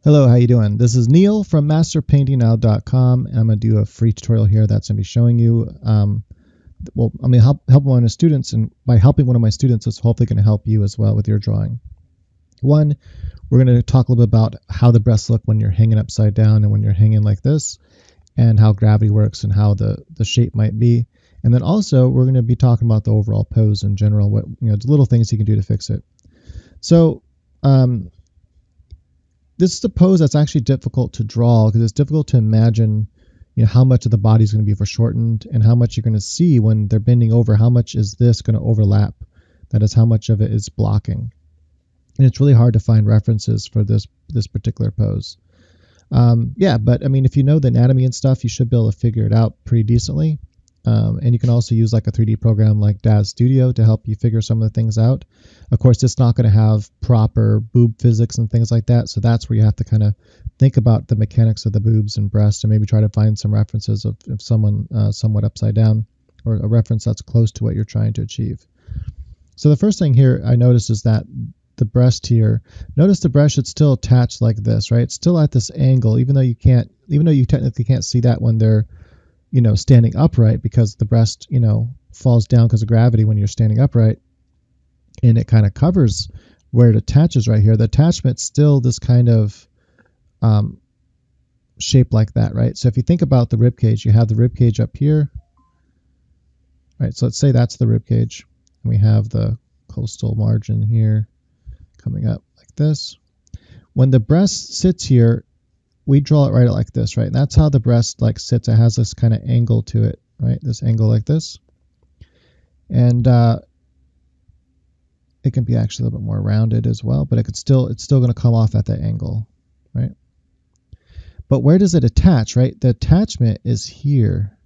Hello, how you doing? This is Neil from masterpaintingnow.com. I'm going to do a free tutorial here that's going to be showing you, I'm going to help one of my students, and by helping one of my students, it's hopefully going to help you as well with your drawing. One, we're going to talk a little bit about how the breasts look when you're hanging upside down and when you're hanging like this, and how gravity works and how the shape might be. And then also, we're going to be talking about the overall pose in general, what the little things you can do to fix it. So, this is a pose that's actually difficult to draw because it's difficult to imagine, how much of the body is going to be foreshortened and how much you're going to see when they're bending over. How much is this going to overlap? That is, how much of it is blocking. And it's really hard to find references for this particular pose. But I mean, if you know the anatomy and stuff, you should be able to figure it out pretty decently. And you can also use like a 3D program like DAZ Studio to help you figure some of the things out. Of course, it's not going to have proper boob physics and things like that. So that's where you have to kind of think about the mechanics of the boobs and breast and maybe try to find some references of someone somewhat upside down, or a reference that's close to what you're trying to achieve. So the first thing here I noticed is that the breast here, notice the breast should still attach like this, right? It's still at this angle, even though you technically can't see that when they're standing upright, because the breast, falls down because of gravity when you're standing upright, and it kind of covers where it attaches right here. The attachment's still this kind of shape like that, right? So if you think about the rib cage, you have the rib cage up here, right? So let's say that's the rib cage, and we have the coastal margin here coming up like this. When the breast sits here, we draw it right like this, right? And that's how the breast like sits. It has this kind of angle to it, right? This angle like this. And it can be actually a little bit more rounded as well, but it's still going to come off at that angle, right? But where does it attach, right? The attachment is here,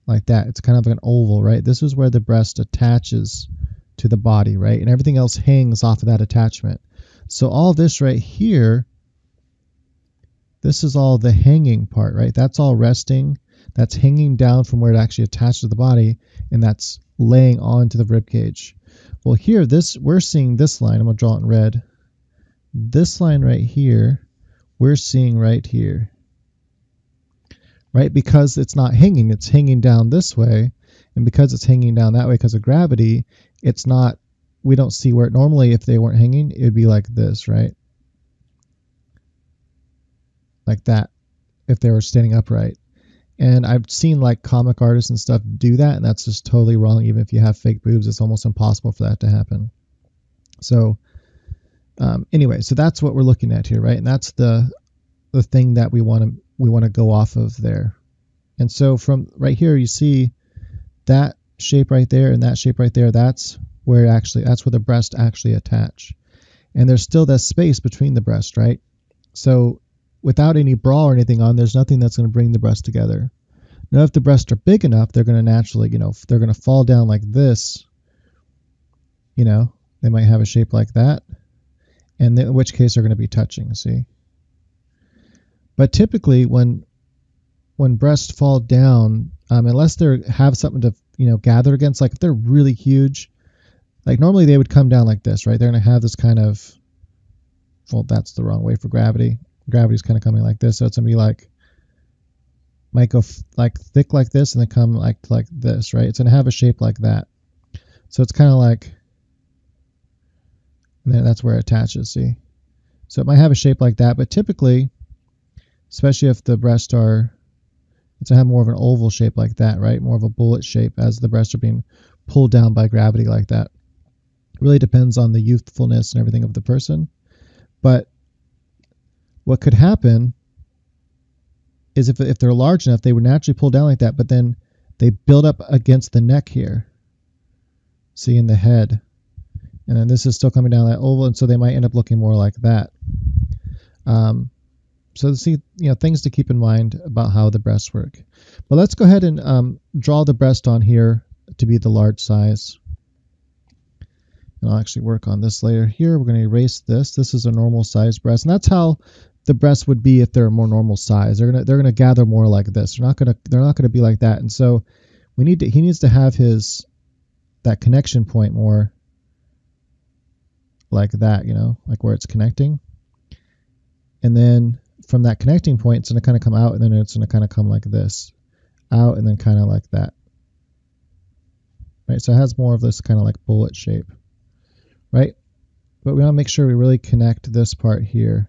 like that. It's kind of like an oval, right? This is where the breast attaches to the body, right? And everything else hangs off of that attachment. So all this right here, this is all the hanging part, right? That's all resting. That's hanging down from where it actually attached to the body, and that's laying onto the rib cage. Well, here, we're seeing this line. I'm going to draw it in red. This line right here, we're seeing right here, right? Because it's not hanging. It's hanging down this way, and because it's hanging down that way because of gravity, we don't see where it normally, if they weren't hanging, it would be like this, right? Like that, if they were standing upright. And I've seen like comic artists and stuff do that, and that's just totally wrong. Even if you have fake boobs, it's almost impossible for that to happen. So anyway, so that's what we're looking at here, right? And that's the thing that we want to go off of there. And so from right here, you see that shape right there and that shape right there. That's where the breast actually attach. And there's still that space between the breast, right? So without any bra or anything on, there's nothing that's going to bring the breast together. Now, if the breasts are big enough, they're going to naturally, they're going to fall down like this. They might have a shape like that, and in which case they're going to be touching, see? But typically, when breasts fall down, unless they have something to, gather against, like if they're really huge, like normally they would come down like this, right? They're going to have this kind of, well, that's the wrong way for gravity. Gravity's kind of coming like this, so it's gonna be might go like thick like this and then come like this, right? It's gonna have a shape like that. So it's kind of like, and then that's where it attaches, see? So it might have a shape like that, but typically, especially if the breasts it's gonna have more of an oval shape like that, right? More of a bullet shape as the breasts are being pulled down by gravity like that. It really depends on the youthfulness and everything of the person, but what could happen is if they're large enough, they would naturally pull down like that, but then they build up against the neck here. See, in the head. And then this is still coming down that oval, and so they might end up looking more like that. So see, things to keep in mind about how the breasts work. But let's go ahead and draw the breast on here to be the large size. And I'll actually work on this later. Here, we're going to erase this. This is a normal size breast, and that's how the breast would be if they're a more normal size. They're gonna gather more like this. They're not gonna be like that. And so he needs to have that connection point more like that, like where it's connecting. And then from that connecting point, it's going to kind of come out, and then it's going to kind of come like this, out, and then kind of like that. Right, so it has more of this kind of like bullet shape, right? But we want to make sure we really connect this part here,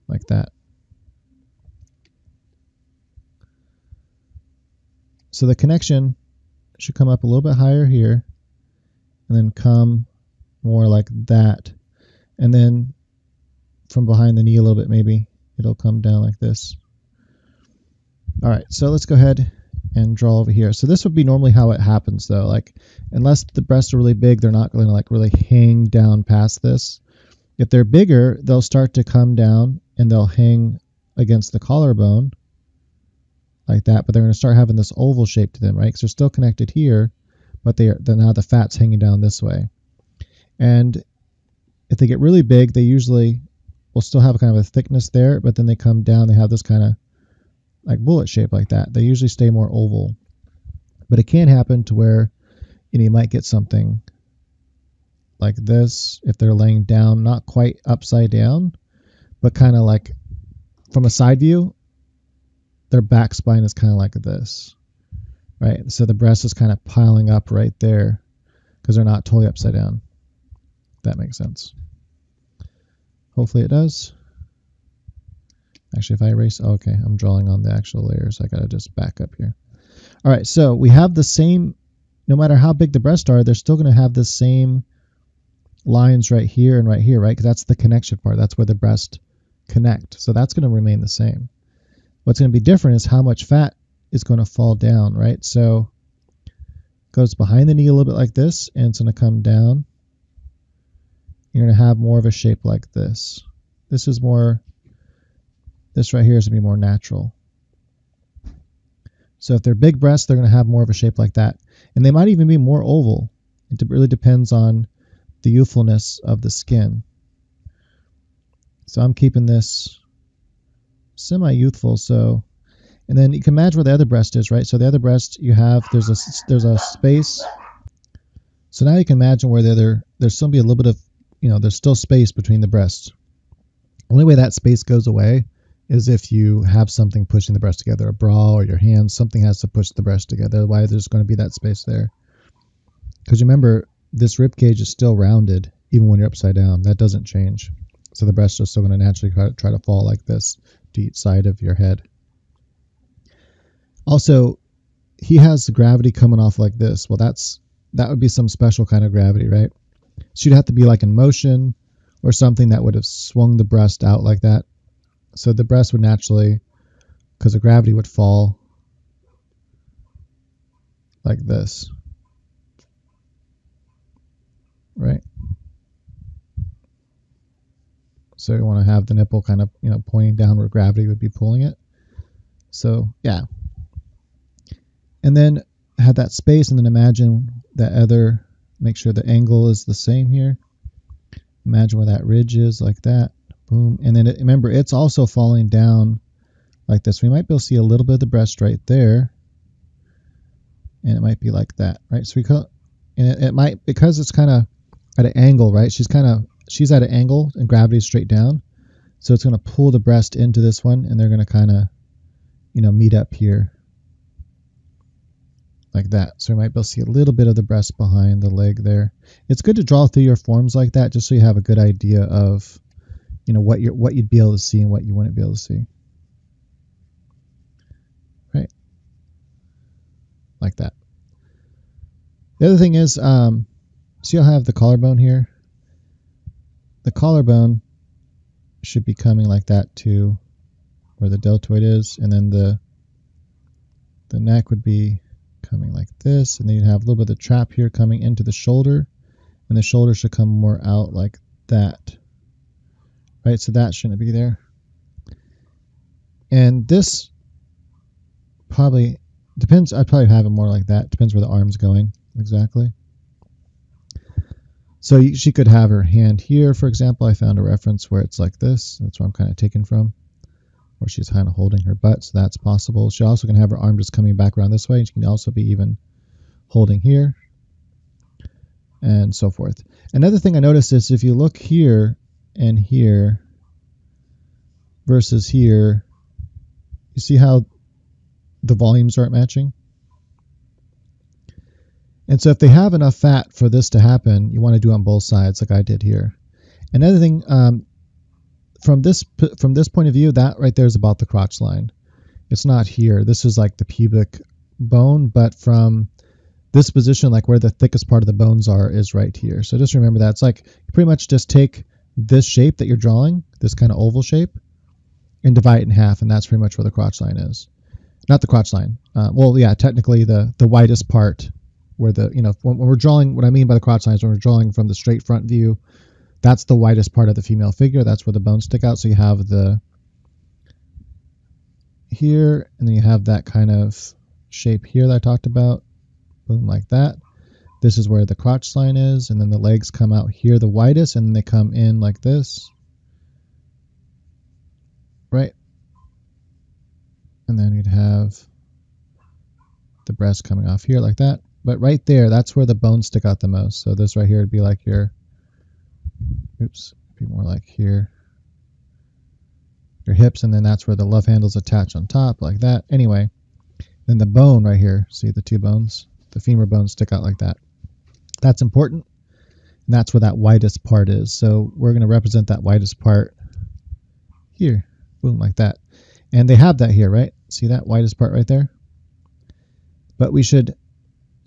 like that. So the connection should come up a little bit higher here, and then come more like that. And then from behind the knee a little bit, maybe it'll come down like this. All right, so let's go ahead and draw over here. So this would be normally how it happens though. Like, unless the breasts are really big, they're not going to like really hang down past this. If they're bigger, they'll start to come down and they'll hang against the collarbone like that, but they're going to start having this oval shape to them, right? Because they're still connected here, but then now the fat's hanging down this way. And if they get really big, they usually will still have kind of a thickness there, but then they come down, they have this kind of like bullet shape like that. They usually stay more oval. But it can happen to where, you know, you might get something like this if they're laying down, not quite upside down, but kind of like from a side view, their back spine is kind of like this, right? So the breast is kind of piling up right there because they're not totally upside down. If that makes sense. Hopefully it does. Actually, if I erase, okay, I'm drawing on the actual layers. I got to just back up here. All right, so we have the same, no matter how big the breasts are, they're still going to have the same lines right here and right here, right? Because that's the connection part. That's where the breasts connect. So that's going to remain the same. What's going to be different is how much fat is going to fall down, right? So it goes behind the knee a little bit like this, and it's going to come down. You're going to have more of a shape like this. This is more, this right here is going to be more natural. So if they're big breasts, they're going to have more of a shape like that. And they might even be more oval. It really depends on the youthfulness of the skin. So I'm keeping this semi-youthful. So, and then you can imagine where the other breast is, right? So the other breast you have, there's a space. So now you can imagine where there's still be a little bit of, you know, there's still space between the breasts. Only way that space goes away is if you have something pushing the breast together, a bra or your hands, something has to push the breast together. Otherwise, there's going to be that space there. Because remember, this rib cage is still rounded even when you're upside down. That doesn't change. So the breasts are still going to naturally try to fall like this to each side of your head. Also, he has the gravity coming off like this. Well, that would be some special kind of gravity, right? So you'd have to be like in motion or something that would have swung the breast out like that. So the breast would naturally, because the gravity would fall like this, right? So you want to have the nipple kind of, you know, pointing down where gravity would be pulling it. So yeah. And then have that space, and then imagine that other, make sure the angle is the same here. Imagine where that ridge is like that. Boom. And then remember, it's also falling down like this. We might be able to see a little bit of the breast right there. And it might be like that, right? So it might, because it's kind of at an angle, right? She's at an angle and gravity is straight down. So it's going to pull the breast into this one, and they're going to kind of, you know, meet up here like that. So we might be able to see a little bit of the breast behind the leg there. It's good to draw through your forms like that, just so you have a good idea of, you know, what you'd be able to see and what you wouldn't be able to see. Right? Like that. The other thing is, see, I'll have the collarbone here. The collarbone should be coming like that to where the deltoid is, and then the neck would be coming like this, and then you'd have a little bit of the trap here coming into the shoulder, and the shoulder should come more out like that. Right, so that shouldn't be there. And this probably depends. I'd probably have it more like that. Depends where the arm's going exactly. So she could have her hand here, for example. I found a reference where it's like this. That's where I'm kind of taken from, where she's kind of holding her butt, so that's possible. She also can have her arm just coming back around this way. She can also be even holding here, and so forth. Another thing I noticed is if you look here and here, versus here, you see how the volumes aren't matching? And so if they have enough fat for this to happen, you want to do on both sides like I did here. Another thing, from this point of view, that right there is about the crotch line. It's not here. This is like the pubic bone, but from this position, like where the thickest part of the bones are, is right here. So just remember that. It's like you pretty much just take this shape that you're drawing, this kind of oval shape, and divide it in half, and that's pretty much where the crotch line is. Not the crotch line. Well, yeah, technically the widest part, where the, you know, when we're drawing, what I mean by the crotch line is when we're drawing from the straight front view, that's the widest part of the female figure. That's where the bones stick out. So you have the here, and then you have that kind of shape here that I talked about. Boom, like that. This is where the crotch line is, and then the legs come out here the widest, and then they come in like this. Right? And then you'd have the breast coming off here like that. But right there, that's where the bones stick out the most. So this right here would be like your, oops, be more like here, your hips, and then that's where the love handles attach on top, like that. Anyway, then the bone right here, see the two bones? The femur bones stick out like that. That's important, and that's where that widest part is. So we're going to represent that widest part here, boom, like that. And they have that here, right? See that widest part right there? But we should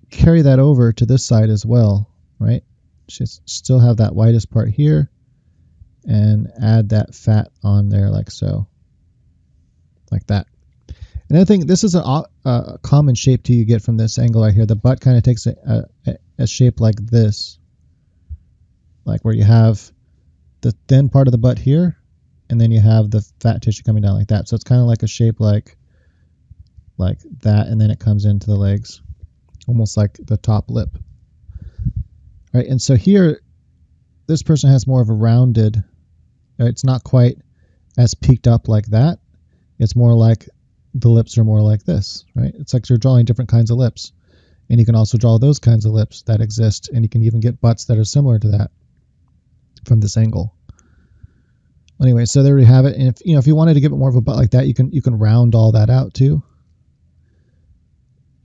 carry that over to this side as well, right? Should still have that widest part here, and add that fat on there like so, like that. Another thing, this is a common shape too you get from this angle right here. The butt kind of takes a shape like this, like where you have the thin part of the butt here, and then you have the fat tissue coming down like that. So it's kind of like a shape like that, and then it comes into the legs, almost like the top lip. Right, and so here, this person has more of a rounded, it's not quite as peaked up like that. It's more like the lips are more like this, right? It's like you're drawing different kinds of lips. And you can also draw those kinds of lips that exist, and you can even get butts that are similar to that from this angle. Anyway, so there we have it. And if you wanted to give it more of a butt like that, you can round all that out too.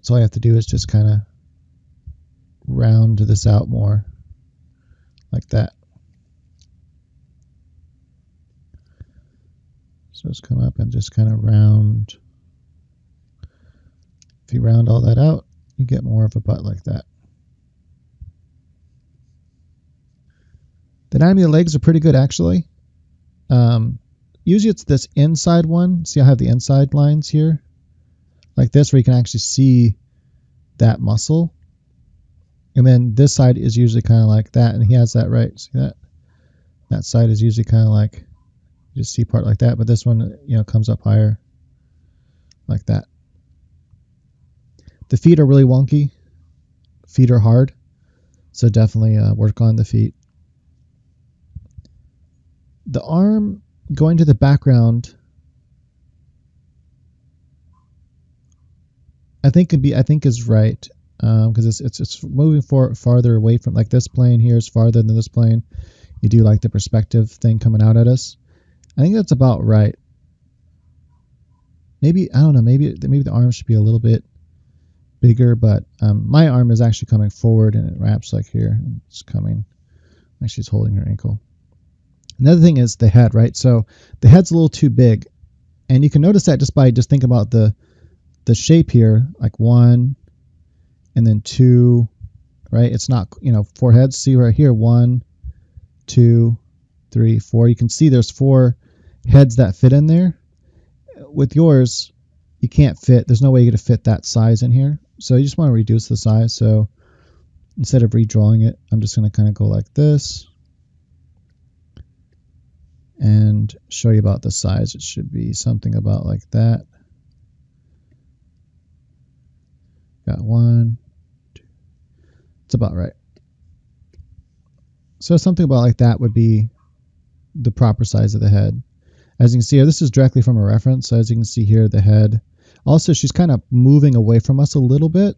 So all you have to do is just kind of round this out more like that. So just come up and just kind of round. If you round all that out, you get more of a butt like that. The anatomy of the legs are pretty good, actually. Usually it's this inside one. See, I have the inside lines here, like this, where you can actually see that muscle. And then this side is usually kind of like that, and he has that right. See that? That side is usually kind of like, you just see part like that, but this one, comes up higher, like that. The feet are really wonky. Feet are hard, so definitely work on the feet. The arm going to the background, I think is right, because it's moving farther away from, like, this plane here is farther than this plane. You do like the perspective thing coming out at us. I think that's about right. Maybe, I don't know, maybe the arm should be a little bit bigger, but my arm is actually coming forward, and it wraps like here. It's coming like she's holding her ankle. Another thing is the head, right? So the head's a little too big, and you can notice that just by thinking about the shape here, like 1 and then 2, right? It's not, 4 heads. See right here, 1, 2, 3, 4. You can see there's 4 heads that fit in there. With yours, you can't fit. There's no way you're going to fit that size in here. So you just want to reduce the size. So instead of redrawing it, I'm just going to kind of go like this and show you about the size. It should be something about like that. Got 1, 2. It's about right. So something about like that would be the proper size of the head. As you can see here, this is directly from a reference. So as you can see here, the head. Also, she's kind of moving away from us a little bit,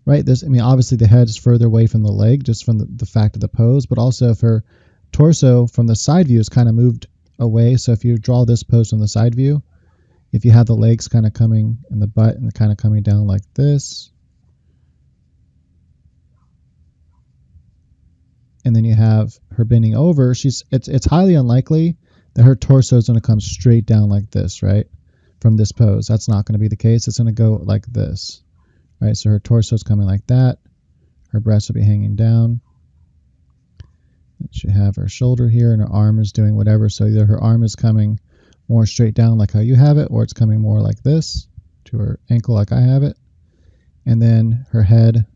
right? Obviously the head is further away from the leg just from the fact of the pose, but also if her torso from the side view is kind of moved away. So if you draw this pose from the side view, if you have the legs kind of coming and the butt and kind of coming down like this, and then you have her bending over, it's highly unlikely that her torso is going to come straight down like this, right? From this pose. That's not going to be the case. It's going to go like this, right? So her torso is coming like that. Her breasts will be hanging down. She have her shoulder here, and her arm is doing whatever. So either her arm is coming more straight down like how you have it, or it's coming more like this to her ankle like I have it. And then her head.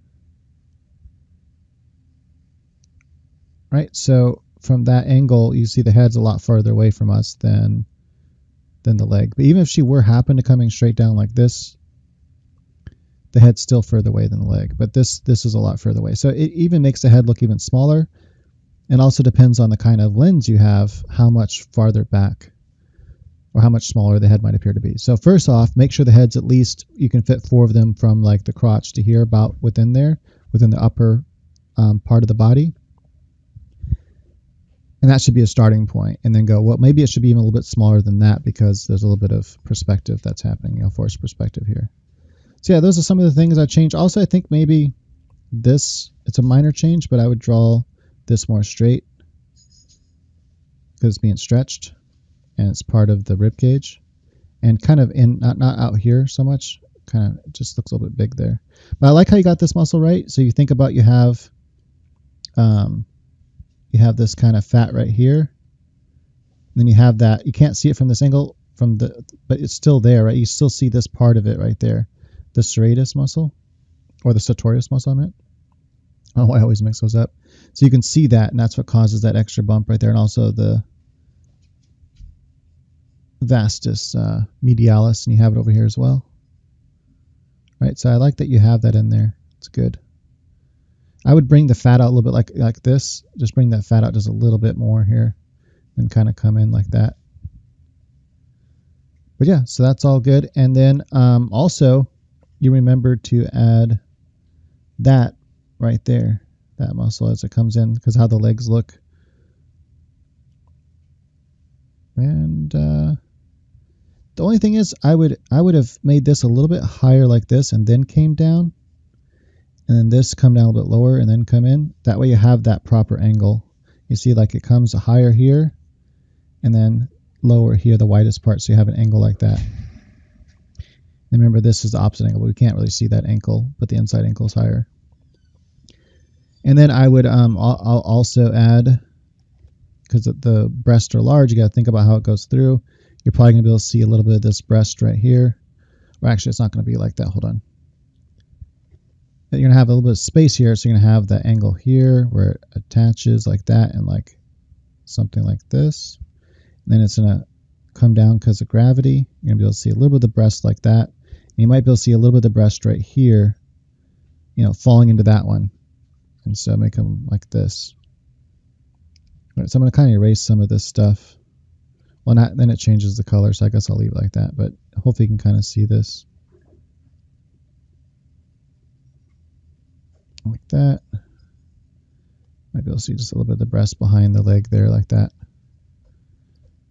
Right, so from that angle, you see the head's a lot farther away from us than the leg. But even if she were happen to coming straight down like this, the head's still further away than the leg. But this is a lot further away. So it even makes the head look even smaller. And also depends on the kind of lens you have, how much farther back or how much smaller the head might appear to be. So first off, make sure the head's at least, you can fit 4 of them from like the crotch to here, about within there, within the upper part of the body. And that should be a starting point. And then go, well, maybe it should be even a little bit smaller than that because there's a little bit of perspective that's happening, forced perspective here. So yeah, those are some of the things I changed. Also, I think maybe this, it's a minor change, but I would draw this more straight because it's being stretched and it's part of the rib cage, and kind of in not out here so much, kind of just looks a little bit big there. But I like how you got this muscle right. So you think about, you have this kind of fat right here, and then you have that, you can't see it from this angle but it's still there, right? You still see this part of it right there, the serratus muscle, or the sartorius muscle, I meant. Oh, I always mix those up. So you can see that, and that's what causes that extra bump right there, and also the vastus medialis, and you have it over here as well. Right, so I like that you have that in there. It's good. I would bring the fat out a little bit like this. Just bring that fat out just a little bit more here, and kind of come in like that. But yeah, so that's all good. And then also, you remember to add that right there, that muscle as it comes in, because how the legs look. And the only thing is, I would have made this a little bit higher like this, and then came down, and then this come down a little bit lower, and then come in. That way you have that proper angle. You see, like it comes higher here, and then lower here, the widest part, so you have an angle like that. And remember, this is the opposite angle. We can't really see that ankle, but the inside ankle is higher. And then I would I'll also add, because the breasts are large, you got to think about how it goes through. You're probably going to be able to see a little bit of this breast right here. Or actually, it's not going to be like that. Hold on. You're going to have a little bit of space here, so you're going to have the angle here where it attaches like that, and like something like this. And then it's going to come down because of gravity. You're going to be able to see a little bit of the breast like that. And you might be able to see a little bit of the breast right here, falling into that one. And so make them like this. All right, so I'm going to kind of erase some of this stuff. Well, then it changes the color, so I guess I'll leave it like that. But hopefully you can kind of see this. Like that. Might be able to see just a little bit of the breast behind the leg there, like that.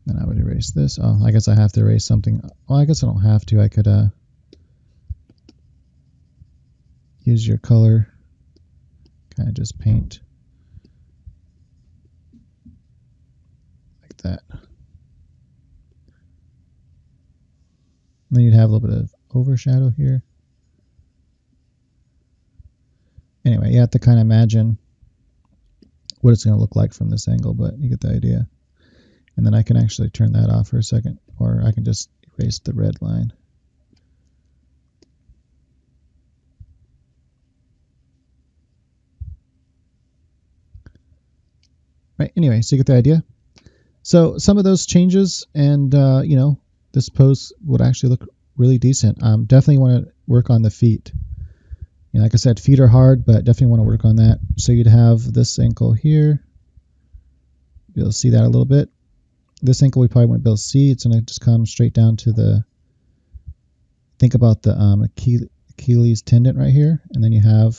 Then I would erase this. Oh, I guess I have to erase something. Well, I guess I don't have to. I could use your color. Kind of just paint like that. And then you'd have a little bit of overshadow here. Anyway, you have to kind of imagine what it's going to look like from this angle, but you get the idea. And then I can actually turn that off for a second, or I can just erase the red line. Right, anyway, so you get the idea. So some of those changes, and this pose would actually look really decent. Definitely want to work on the feet. Like I said, feet are hard, but definitely want to work on that. So you'd have this ankle here. You'll see that a little bit. This ankle we probably won't be able to see. It's going to just come straight down to the, think about the Achilles tendon right here. And then you have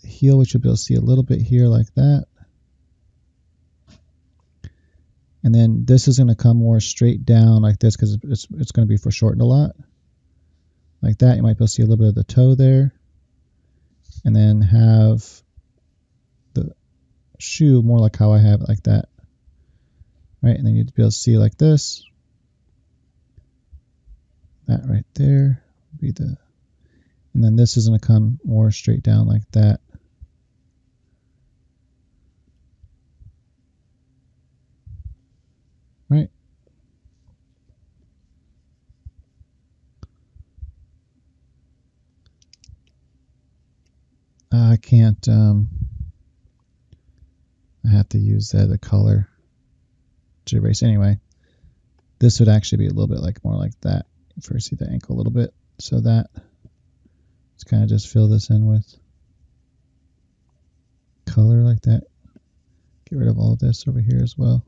the heel, which you'll be able to see a little bit here like that. And then this is going to come more straight down like this because it's going to be foreshortened a lot. Like that. You might be able to see a little bit of the toe there. And then have the shoe more like how I have it, like that. Right, and then you'd be able to see like this. That right there would be the, and then this is going to come more straight down like that. Right. I can't, I have to use the color to erase. Anyway, this would actually be a little bit like more like that. First, see the ankle a little bit. So that, let's kind of just fill this in with color like that. Get rid of all of this over here as well.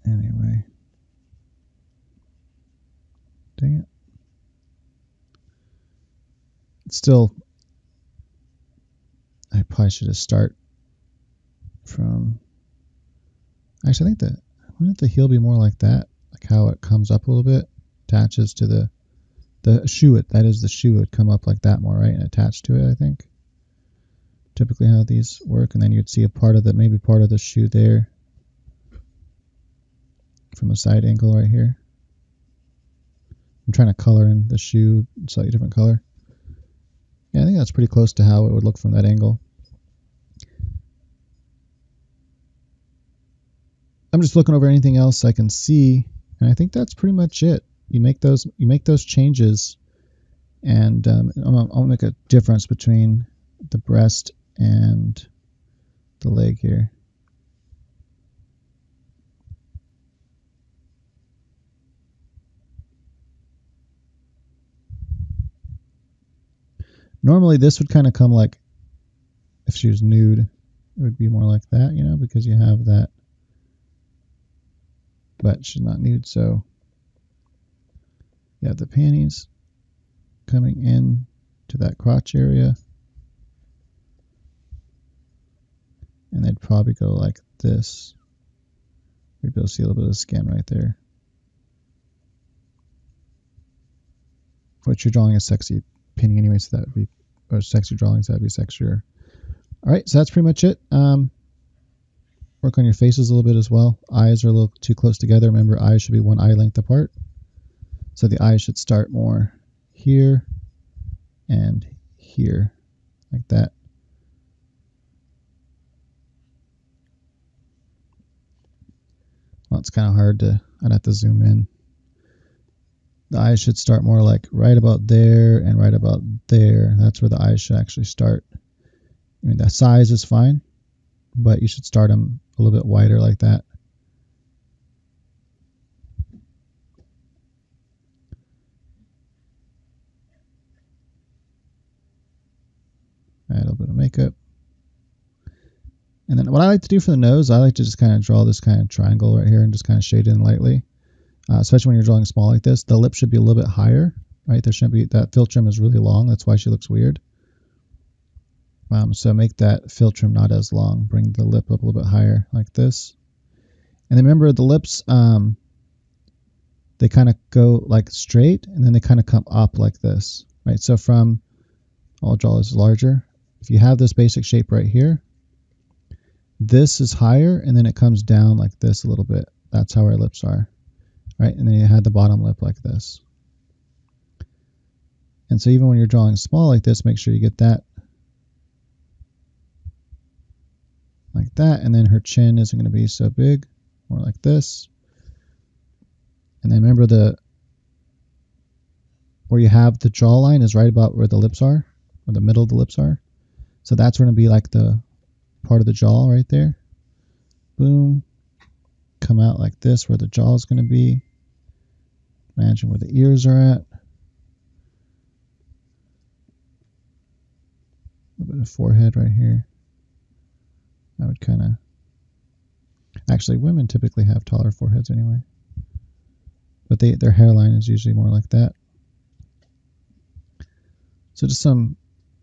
Anyway. Dang it. It's still, I probably should have start from, actually I think that, wouldn't the heel be more like that? Like how it comes up a little bit, attaches to the shoe, that is the shoe would come up like that more, right? And attach to it, I think. Typically how these work, and then you'd see a part of the, maybe part of the shoe there from a side angle right here. I'm trying to color in the shoe, slightly different color. Yeah, I think that's pretty close to how it would look from that angle. I'm just looking over anything else I can see, and I think that's pretty much it. You make those changes, and I'll make a difference between the breast and the leg here. Normally this would kind of come like, if she was nude, it would be more like that, you know, because you have that. But she's not nude, so you have the panties coming in to that crotch area. And they'd probably go like this. You'd be able to see a little bit of skin right there. Which you're drawing a sexy painting anyway, so that would be, or sexy drawings, that would be sexier. All right, so that's pretty much it. Work on your faces a little bit as well. Eyes are a little too close together. Remember, eyes should be one eye length apart. So the eyes should start more here and here, like that. Well, it's kind of hard to, I'd have to zoom in. The eyes should start more like right about there and right about there. That's where the eyes should actually start. I mean, the size is fine, but you should start them a little bit wider like that. Add a little bit of makeup. And then what I like to do for the nose, I like to just kind of draw this kind of triangle right here and just kind of shade in lightly. Especially when you're drawing small like this. The lip should be a little bit higher, right? There shouldn't be, that fill trim is really long. That's why she looks weird. So make that fill trim not as long. Bring the lip up a little bit higher like this. And then remember the lips, they kind of go like straight and then they kind of come up like this, right? So from, I'll draw this larger. If you have this basic shape right here, this is higher and then it comes down like this a little bit. That's how our lips are, right? And then you had the bottom lip like this. And so even when you're drawing small like this, make sure you get that like that. And then her chin isn't going to be so big, more like this. And then remember where you have the jawline is right about where the lips are, or the middle of the lips are. So that's going to be like the part of the jaw right there. Boom. Come out like this where the jaw is going to be. Imagine where the ears are at. A little bit of forehead right here. I would kind of, actually women typically have taller foreheads anyway. But their hairline is usually more like that. So just some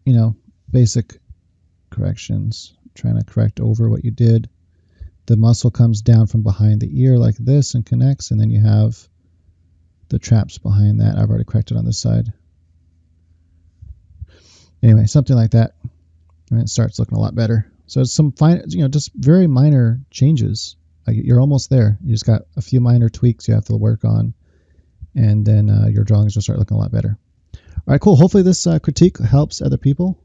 you know, basic corrections. Trying to correct over what you did. The muscle comes down from behind the ear like this and connects, and then you have the traps behind that. I've already corrected on this side. Anyway, something like that, and it starts looking a lot better. So it's some fine, you know, just very minor changes. Like you're almost there. You just got a few minor tweaks you have to work on, and then your drawings will start looking a lot better. All right, cool. Hopefully this critique helps other people.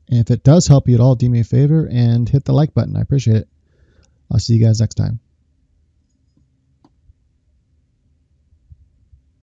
And if it does help you at all, do me a favor and hit the like button. I appreciate it. I'll see you guys next time.